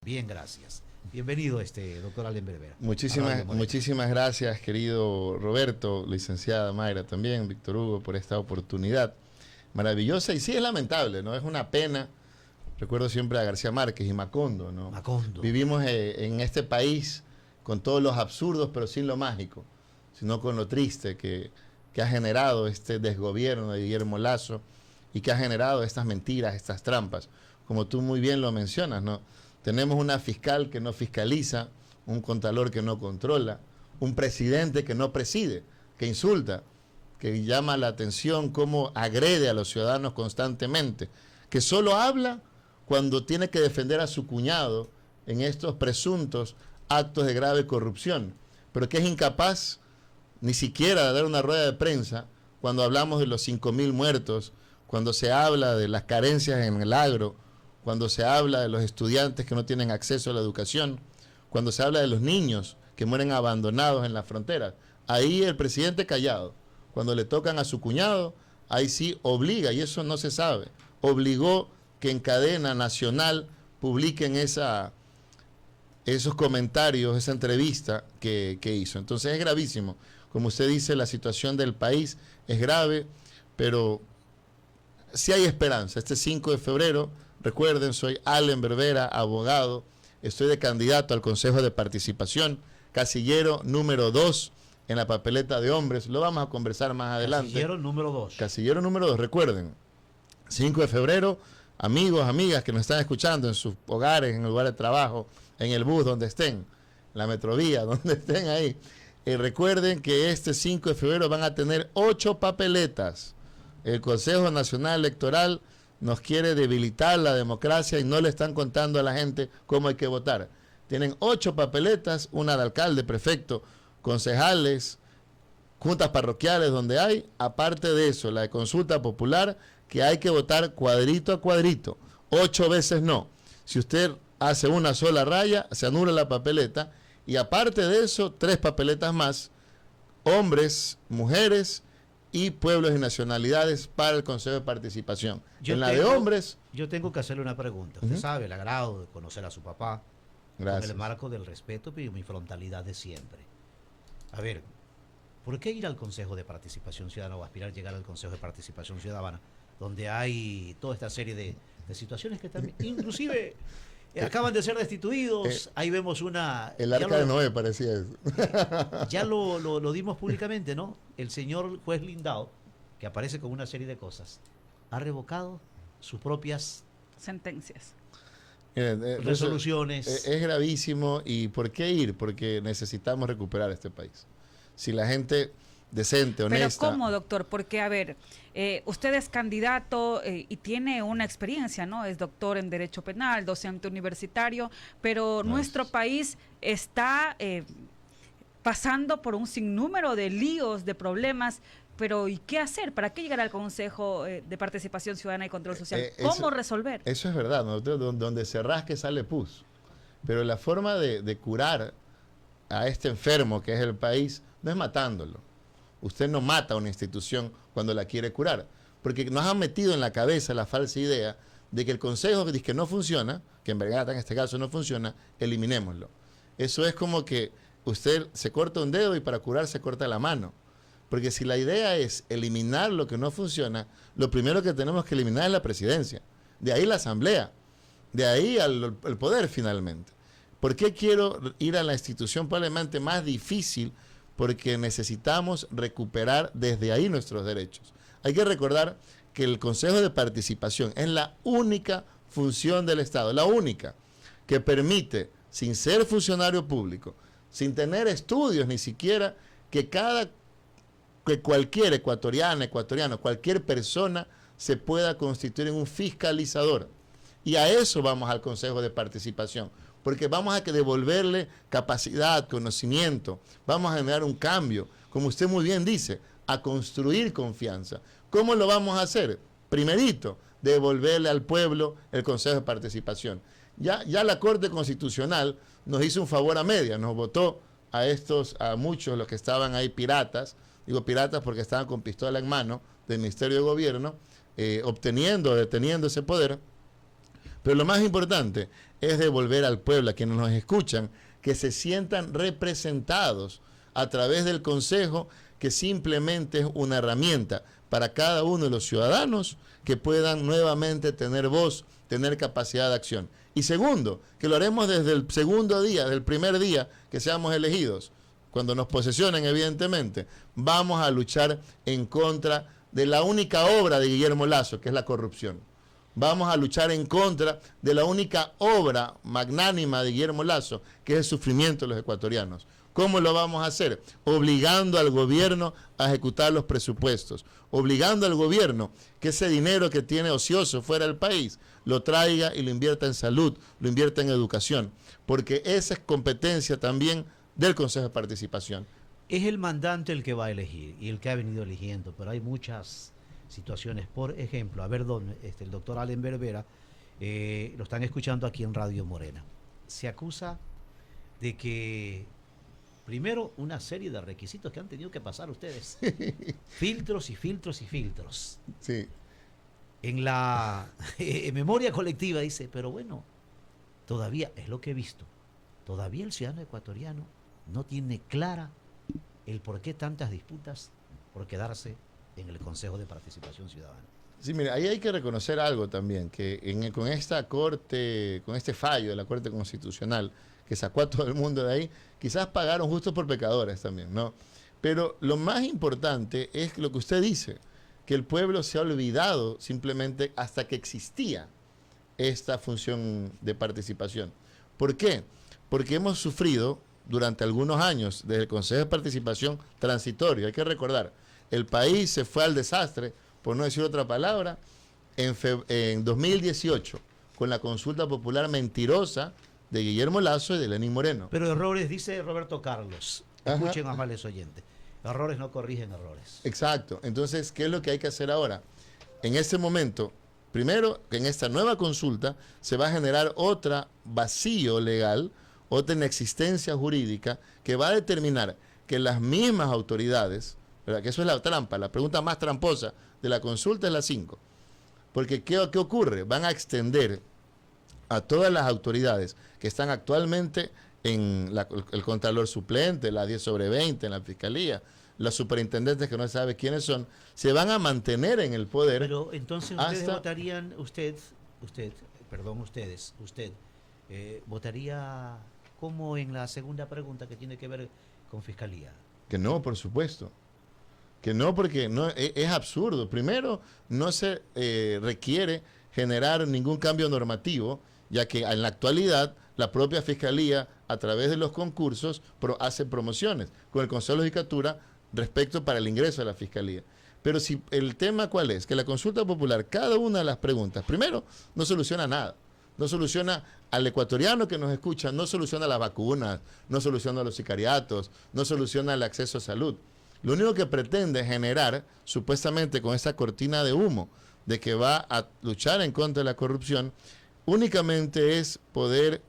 Bien, gracias. Bienvenido, doctor Allen Berbera. Muchísimas gracias, querido Roberto, licenciada Mayra también, Víctor Hugo, por esta oportunidad maravillosa. Y sí, es lamentable, ¿no? Es una pena. Recuerdo siempre a García Márquez y Macondo, ¿no? Macondo. Vivimos en este país con todos los absurdos, pero sin lo mágico, sino con lo triste que ha generado este desgobierno de Guillermo Lasso y que ha generado estas mentiras, estas trampas, como tú muy bien lo mencionas, ¿no? Tenemos una fiscal que no fiscaliza, un contralor que no controla, un presidente que no preside, que insulta, que llama la atención cómo agrede a los ciudadanos constantemente, que solo habla cuando tiene que defender a su cuñado en estos presuntos actos de grave corrupción, pero que es incapaz ni siquiera de dar una rueda de prensa cuando hablamos de los 5.000 muertos, cuando se habla de las carencias en el agro, cuando se habla de los estudiantes que no tienen acceso a la educación, cuando se habla de los niños que mueren abandonados en las fronteras. Ahí el presidente callado. Cuando le tocan a su cuñado, ahí sí obliga, y eso no se sabe, obligó que en cadena nacional publiquen esos comentarios, esa entrevista que hizo. Entonces es gravísimo. Como usted dice, la situación del país es grave, pero sí hay esperanza. Este 5 de febrero, recuerden, soy Allen Berbera, abogado, estoy de candidato al Consejo de Participación, casillero número 2 en la papeleta de hombres. Lo vamos a conversar más adelante. Casillero número 2. Casillero número 2, recuerden, 5 de febrero, amigos, amigas que nos están escuchando en sus hogares, en el lugar de trabajo, en el bus, donde estén, en la metrovía, donde estén ahí. Recuerden que este 5 de febrero van a tener 8 papeletas. El Consejo Nacional Electoral nos quiere debilitar la democracia y no le están contando a la gente cómo hay que votar. Tienen 8 papeletas, una de alcalde, prefecto, concejales, juntas parroquiales donde hay, aparte de eso, la de consulta popular, que hay que votar cuadrito a cuadrito, 8 veces no. Si usted hace una sola raya, se anula la papeleta, y aparte de eso, 3 papeletas más, hombres, mujeres y pueblos y nacionalidades para el Consejo de Participación. De hombres... Yo tengo que hacerle una pregunta. Usted sabe el agrado de conocer a su papá. Gracias. Con el marco del respeto y mi frontalidad de siempre. A ver, ¿por qué ir al Consejo de Participación Ciudadana o aspirar a llegar al Consejo de Participación Ciudadana, donde hay toda esta serie de situaciones que también, inclusive... acaban de ser destituidos, ahí vemos una... El arca de Noé parecía eso. Ya lo dimos públicamente, ¿no? El señor juez Lindao, que aparece con una serie de cosas, ha revocado sus propias sentencias. Resoluciones. Es gravísimo. ¿Y por qué ir? Porque necesitamos recuperar este país. Si la gente decente, honesta... Pero ¿cómo, doctor? Porque, a ver, usted es candidato y tiene una experiencia, ¿no? Es doctor en Derecho Penal, docente universitario, pero nuestro país está pasando por un sinnúmero de líos, de problemas, pero ¿y qué hacer? ¿Para qué llegar al Consejo de Participación Ciudadana y Control Social? ¿Cómo resolver? Eso es verdad, ¿no? Donde se rasque sale pus. Pero la forma de curar a este enfermo que es el país no es matándolo. Usted no mata a una institución cuando la quiere curar, porque nos han metido en la cabeza la falsa idea de que el consejo que dice que no funciona, que en verdad en este caso no funciona, eliminémoslo. Eso es como que usted se corta un dedo y para curar se corta la mano. Porque si la idea es eliminar lo que no funciona, lo primero que tenemos que eliminar es la presidencia. De ahí la asamblea. De ahí el poder finalmente. ¿Por qué quiero ir a la institución probablemente más difícil? Porque necesitamos recuperar desde ahí nuestros derechos. Hay que recordar que el Consejo de Participación es la única función del Estado, la única que permite, sin ser funcionario público, sin tener estudios ni siquiera, que cualquier ecuatoriano, cualquier persona se pueda constituir en un fiscalizador. Y a eso vamos al Consejo de Participación, porque vamos a devolverle capacidad, conocimiento, vamos a generar un cambio, como usted muy bien dice, a construir confianza. ¿Cómo lo vamos a hacer? Primerito, devolverle al pueblo el Consejo de Participación. Ya la Corte Constitucional nos hizo un favor a medias, nos votó a muchos los que estaban ahí piratas, digo piratas porque estaban con pistola en mano del Ministerio de Gobierno, deteniendo ese poder. Pero lo más importante es devolver al pueblo, a quienes nos escuchan, que se sientan representados a través del Consejo, que simplemente es una herramienta para cada uno de los ciudadanos que puedan nuevamente tener voz, tener capacidad de acción. Y segundo, que lo haremos desde el segundo día, del primer día que seamos elegidos. Cuando nos posesionen, evidentemente, vamos a luchar en contra de la única obra de Guillermo Lasso, que es la corrupción. Vamos a luchar en contra de la única obra magnánima de Guillermo Lasso, que es el sufrimiento de los ecuatorianos. ¿Cómo lo vamos a hacer? Obligando al gobierno a ejecutar los presupuestos, obligando al gobierno que ese dinero que tiene ocioso fuera del país lo traiga y lo invierta en salud, lo invierta en educación, porque esa es competencia también del Consejo de Participación. Es el mandante el que va a elegir y el que ha venido eligiendo, pero hay muchas situaciones. Por ejemplo, a ver, el doctor Allen Berbera, lo están escuchando aquí en Radio Morena. Se acusa de que, primero, una serie de requisitos que han tenido que pasar ustedes. Filtros y filtros y filtros. Sí. En la memoria colectiva dice, pero bueno, todavía, es lo que he visto, todavía el ciudadano ecuatoriano no tiene clara el por qué tantas disputas por quedarse en el Consejo de Participación Ciudadana. Sí, mire, ahí hay que reconocer algo también, que con esta corte, con este fallo de la Corte Constitucional, que sacó a todo el mundo de ahí, quizás pagaron justos por pecadores también, ¿no? Pero lo más importante es lo que usted dice, que el pueblo se ha olvidado simplemente hasta que existía esta función de participación. ¿Por qué? Porque hemos sufrido durante algunos años desde el Consejo de Participación transitorio. Hay que recordar, el país se fue al desastre, por no decir otra palabra, en 2018, con la consulta popular mentirosa de Guillermo Lasso y de Lenín Moreno. Pero errores, dice Roberto Carlos. Ajá. Escuchen, amables oyentes. Errores no corrigen errores. Exacto. Entonces, ¿qué es lo que hay que hacer ahora? En este momento, primero, en esta nueva consulta se va a generar otro vacío legal, otra inexistencia jurídica, que va a determinar que las mismas autoridades, ¿verdad? Que eso es la trampa, la pregunta más tramposa de la consulta es la 5. Porque ¿qué ocurre? Van a extender a todas las autoridades que están actualmente en el Contralor Suplente, la 10/20 en la Fiscalía, los superintendentes que no se sabe quiénes son, se van a mantener en el poder. Pero entonces ustedes votarían, usted votaría como en la segunda pregunta que tiene que ver con Fiscalía. Que no, por supuesto. Que no, porque no, es absurdo. Primero, no se requiere generar ningún cambio normativo, ya que en la actualidad la propia Fiscalía, a través de los concursos, hace promociones con el Consejo de Judicatura respecto para el ingreso a la Fiscalía. Pero si el tema ¿cuál es? Que la consulta popular, cada una de las preguntas, primero, no soluciona nada. No soluciona al ecuatoriano que nos escucha, no soluciona las vacunas, no soluciona los sicariatos, no soluciona el acceso a salud. Lo único que pretende generar, supuestamente con esa cortina de humo, de que va a luchar en contra de la corrupción, únicamente es poder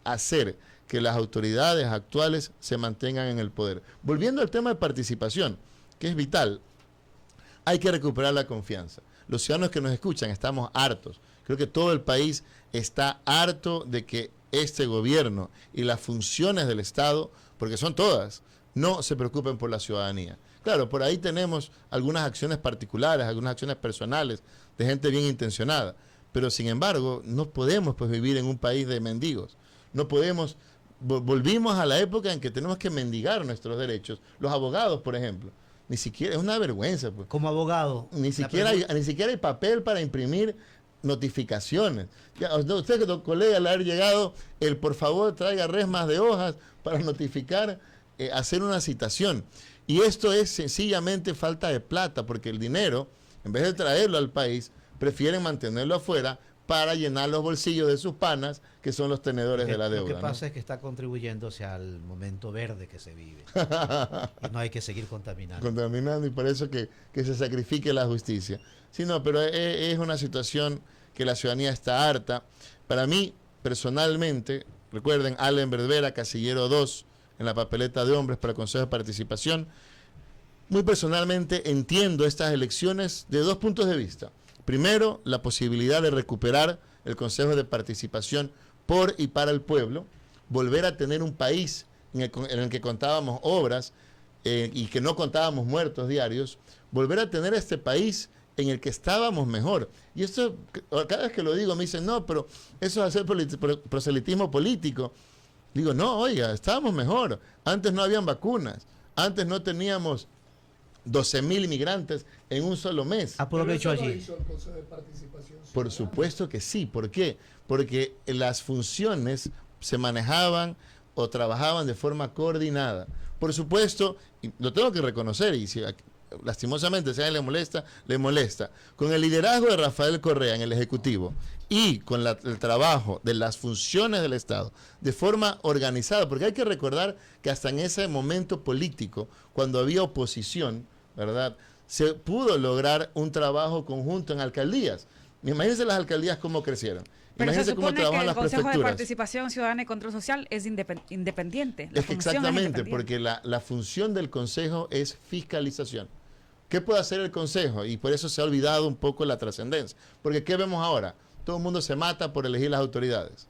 hacer que las autoridades actuales se mantengan en el poder. Volviendo al tema de participación, que es vital, hay que recuperar la confianza. Los ciudadanos que nos escuchan estamos hartos. Creo que todo el país está harto de que este gobierno y las funciones del Estado, porque son todas, no se preocupen por la ciudadanía. Claro, por ahí tenemos algunas acciones particulares, algunas acciones personales de gente bien intencionada, pero sin embargo no podemos vivir en un país de mendigos. No podemos, volvimos a la época en que tenemos que mendigar nuestros derechos. Los abogados, por ejemplo, ni siquiera, es una vergüenza. Pues. Como abogado. Ni siquiera hay papel para imprimir notificaciones. Ya, usted, que colega, le ha llegado el por favor traiga resmas de hojas para notificar, hacer una citación. Y esto es sencillamente falta de plata, porque el dinero, en vez de traerlo al país, prefieren mantenerlo afuera para llenar los bolsillos de sus panas, que son los tenedores de la deuda. Lo que pasa es que está contribuyéndose al momento verde que se vive. Y no hay que seguir contaminando. Contaminando, y por eso que se sacrifique la justicia. Sí, no, pero es una situación que la ciudadanía está harta. Para mí, personalmente, recuerden, Allen Berbera, casillero 2, en la papeleta de hombres para el Consejo de Participación. Muy personalmente entiendo estas elecciones de dos puntos de vista. Primero, la posibilidad de recuperar el Consejo de Participación por y para el pueblo, volver a tener un país en el que contábamos obras y que no contábamos muertos diarios, volver a tener este país en el que estábamos mejor. Y esto, cada vez que lo digo, me dicen, no, pero eso es hacer proselitismo político. Digo, no, oiga, estábamos mejor. Antes no habían vacunas. Antes no teníamos 12.000 inmigrantes en un solo mes. Aprovecho allí. Por supuesto que sí. ¿Por qué? Porque las funciones se manejaban o trabajaban de forma coordinada. Por supuesto, y lo tengo que reconocer, y si lastimosamente si a alguien le molesta. Con el liderazgo de Rafael Correa en el Ejecutivo y con el trabajo de las funciones del Estado de forma organizada, porque hay que recordar que hasta en ese momento político, cuando había oposición, ¿verdad?, se pudo lograr un trabajo conjunto en alcaldías. Imagínense las alcaldías cómo crecieron. Pero Imagínense se cómo supone trabajan que el las Consejo de prefecturas. Participación Ciudadana y Control Social es independiente. La Es que función exactamente, independiente. porque la función del Consejo es fiscalización. ¿Qué puede hacer el Consejo? Y por eso se ha olvidado un poco la trascendencia. Porque ¿qué vemos ahora? Todo el mundo se mata por elegir las autoridades.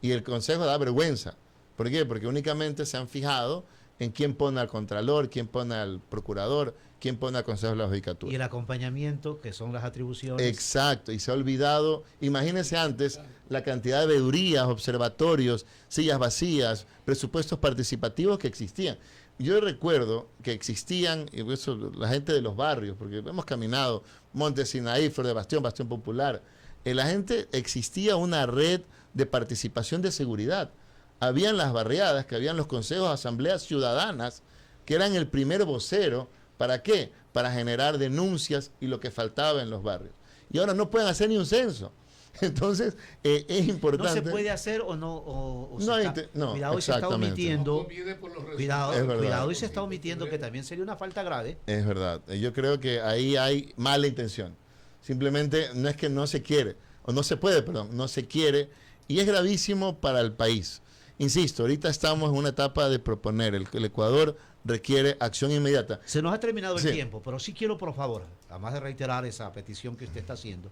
Y el Consejo da vergüenza. ¿Por qué? Porque únicamente se han fijado en quién pone al Contralor, quién pone al Procurador, quién pone al Consejo de la Judicatura. Y el acompañamiento, que son las atribuciones. Exacto, y se ha olvidado, imagínense antes la cantidad de veedurías, observatorios, sillas vacías, presupuestos participativos que existían. Yo recuerdo que existían, y eso, la gente de los barrios, porque hemos caminado Monte Sinaí, Flor de Bastión, Bastión Popular, la gente, existía una red de participación de seguridad. Habían las barriadas, que habían los consejos, asambleas ciudadanas, que eran el primer vocero. ¿Para qué? Para generar denuncias y lo que faltaba en los barrios. Y ahora no pueden hacer ni un censo. Entonces, es importante. No se puede hacer o no. No, cuidado, y se está omitiendo. Es Cuidado, y se está omitiendo que también sería una falta grave. Es verdad. Yo creo que ahí hay mala intención. Simplemente no es que no se quiere, o no se puede, perdón, no se quiere. Y es gravísimo para el país. Insisto, ahorita estamos en una etapa de proponer. El Ecuador requiere acción inmediata. Se nos ha terminado el tiempo, pero sí quiero, por favor, además de reiterar esa petición que usted está haciendo,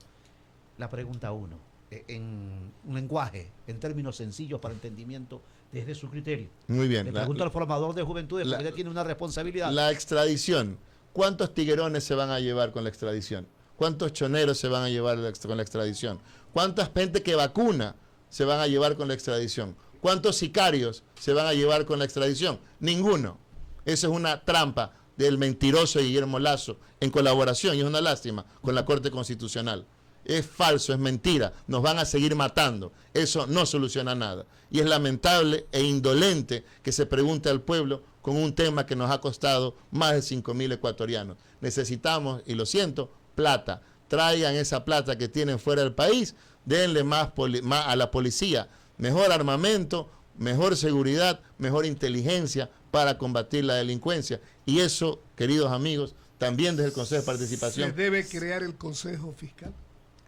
la pregunta 1, en un lenguaje, en términos sencillos para entendimiento, desde su criterio. Muy bien. Le pregunto al formador de juventudes, porque usted tiene una responsabilidad. La extradición. ¿Cuántos tiguerones se van a llevar con la extradición? ¿Cuántos choneros se van a llevar con la extradición? ¿Cuánta gente que vacuna se van a llevar con la extradición? ¿Cuántos sicarios se van a llevar con la extradición? Ninguno. Eso es una trampa del mentiroso Guillermo Lasso en colaboración, y es una lástima, con la Corte Constitucional. Es falso, es mentira, nos van a seguir matando. Eso no soluciona nada. Y es lamentable e indolente que se pregunte al pueblo con un tema que nos ha costado más de 5.000 ecuatorianos. Necesitamos, y lo siento, plata. Traigan esa plata que tienen fuera del país, denle más a la policía, mejor armamento, mejor seguridad, mejor inteligencia para combatir la delincuencia. Y eso, queridos amigos, también desde el Consejo de Participación. ¿Se debe crear el Consejo Fiscal?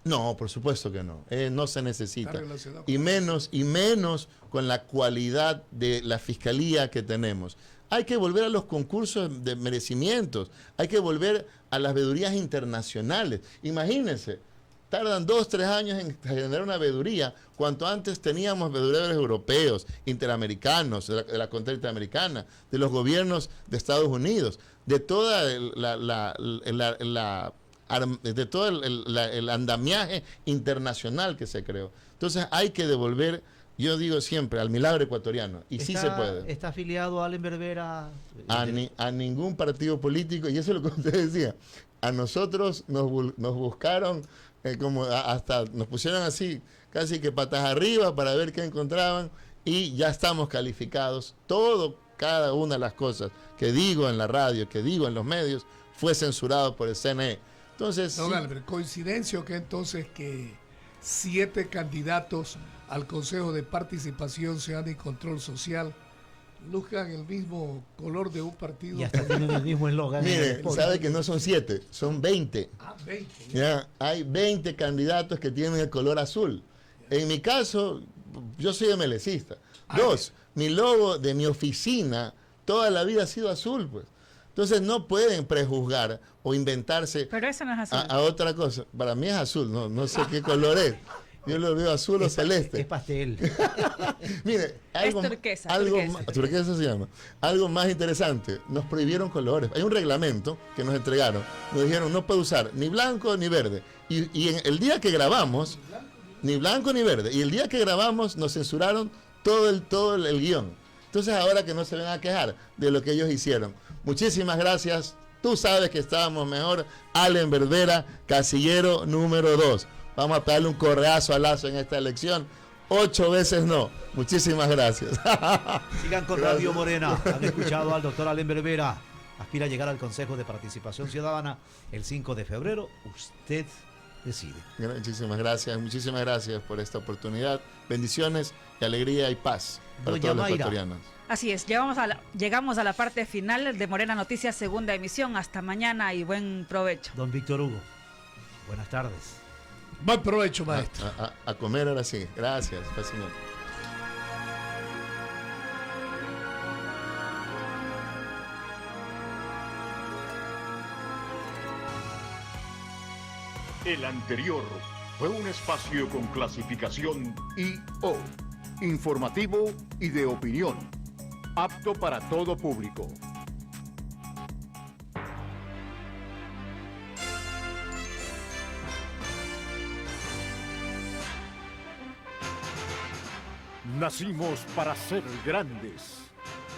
No, por supuesto que no. No se necesita. Y menos con la cualidad de la fiscalía que tenemos. Hay que volver a los concursos de merecimientos. Hay que volver a las veedurías internacionales. Imagínense, tardan 2, 3 años en generar una veeduría, cuanto antes teníamos veedores europeos, interamericanos, de la Corte Interamericana, de los gobiernos de Estados Unidos, de toda el andamiaje internacional que se creó. Entonces hay que devolver, yo digo siempre, al milagro ecuatoriano, y sí se puede. ¿Está afiliado Allen Berbera? A ningún partido político, y eso es lo que usted decía. A nosotros nos buscaron, hasta nos pusieron así, casi que patas arriba para ver qué encontraban, y ya estamos calificados. Cada una de las cosas que digo en la radio, que digo en los medios, fue censurado por el CNE. Entonces, don Albert, ¿coincidencia que entonces que 7 candidatos al Consejo de Participación Ciudadana y Control Social luzcan el mismo color de un partido? Y hasta tienen el mismo eslogan. Mire, sabe que no son 7, son 20. 20. Ya, hay 20 candidatos que tienen el color azul. En mi caso, yo soy MLCista. 2, mi logo de mi oficina toda la vida ha sido azul, pues. Entonces no pueden prejuzgar o inventarse. Pero eso no es azul. A otra cosa. Para mí es azul, no sé qué color es. Yo lo veo azul o celeste. Es pastel. Mire, algo, turquesa, turquesa se llama. Algo más interesante, nos prohibieron colores. Hay un reglamento que nos entregaron. Nos dijeron no puede usar ni blanco ni verde. Y en el día que grabamos, ni blanco ni verde. Y el día que grabamos nos censuraron todo el guión. Entonces ahora que no se van a quejar de lo que ellos hicieron. Muchísimas gracias. Tú sabes que estábamos mejor. Allen Berbera, casillero número 2. Vamos a pegarle un correazo a Lazo en esta elección. 8 veces no. Muchísimas gracias. Sigan con Radio Morena. Han escuchado al doctor Allen Berbera. Aspira a llegar al Consejo de Participación Ciudadana el 5 de febrero. Usted decide. Muchísimas gracias por esta oportunidad. Bendiciones y alegría y paz para Doña todos los Mayra. ecuatorianos. Así es, llegamos a la parte final de Morena Noticias, segunda emisión. Hasta mañana y buen provecho. Don Víctor Hugo, buenas tardes. Buen provecho, maestro. A comer ahora sí. Gracias, paz, señor. El anterior fue un espacio con clasificación I.O., informativo y de opinión, apto para todo público. Nacimos para ser grandes.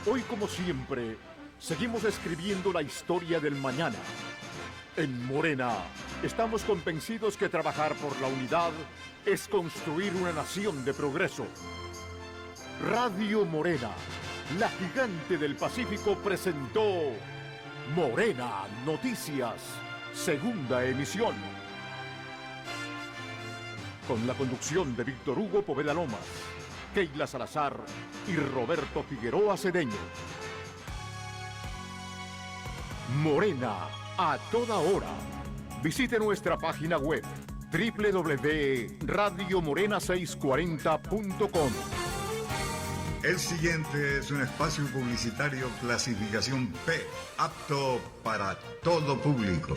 Hoy, como siempre, seguimos escribiendo la historia del mañana. En Morena, estamos convencidos que trabajar por la unidad es construir una nación de progreso. Radio Morena, la gigante del Pacífico, presentó Morena Noticias, segunda emisión. Con la conducción de Víctor Hugo Poveda Lomas, Keila Salazar y Roberto Figueroa Cedeño. Morena, a toda hora. Visite nuestra página web www.radiomorena640.com. El siguiente es un espacio publicitario clasificación P, apto para todo público.